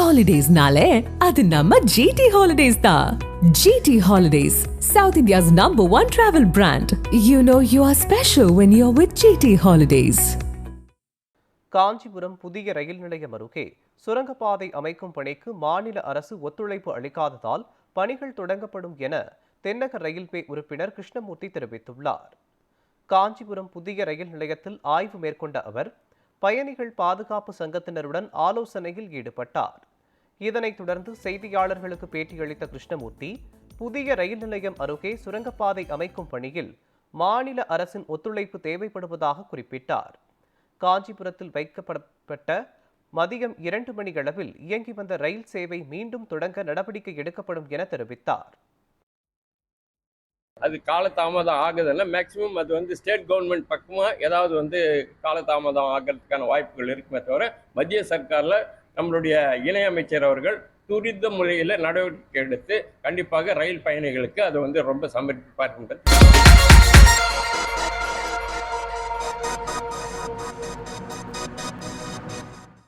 Holidays-nale, adu namma GT Holidays da. GT Holidays, South India's #1 travel brand. You know you are special when you're with GT Holidays. Kanchipuram புதிய ரயில் நிலையம் அருகே சுரங்கப்பாதை அமைக்கும் பணிக்கு மாநில அரசு ஒத்துழைப்பு அளிக்காததால் பணிகள் தொடங்கப்படும் என தென்னக ரயில்வே உறுப்பினர் கிருஷ்ணமூர்த்தி தெரிவித்துள்ளார். காஞ்சிபுரம் புதிய ரயில் நிலையத்தில் ஆய்வு மேற்கொண்ட அவர் பயணிகள் பாதுகாப்பு சங்கத்தினருடன் ஆலோசனையில் ஈடுபட்டார். இதனைத் தொடர்ந்து செய்தியாளர்களுக்கு பேட்டியளித்த கிருஷ்ணமூர்த்தி, புதிய ரயில் நிலையம் அருகே சுரங்கப்பாதை அமைக்கும் பணியில் மாநில அரசின் ஒத்துழைப்பு தேவைப்படுவதாக குறிப்பிட்டார். காஞ்சிபுரத்தில் வைக்கப்பட்ட மதியம் 2 மணி அளவில் இயங்கி வந்த ரயில் சேவை மீண்டும் தொடங்க நடவடிக்கை எடுக்கப்படும் என தெரிவித்தார். அது காலதாமதம் ஆகுதுன்னா மேக்சிமம் அது ஸ்டேட் கவர்மெண்ட் பக்கமாக ஏதாவது காலதாமதம் ஆகிறதுக்கான வாய்ப்புகள் இருக்குமே தவிர மத்திய சர்க்காரில் நம்மளுடைய இணையமைச்சர் அவர்கள் துரித முறையில் நடவடிக்கை எடுத்து கண்டிப்பாக ரயில் பயணிகளுக்கு அது ரொம்ப சமர்ப்பிப்பார்கள்.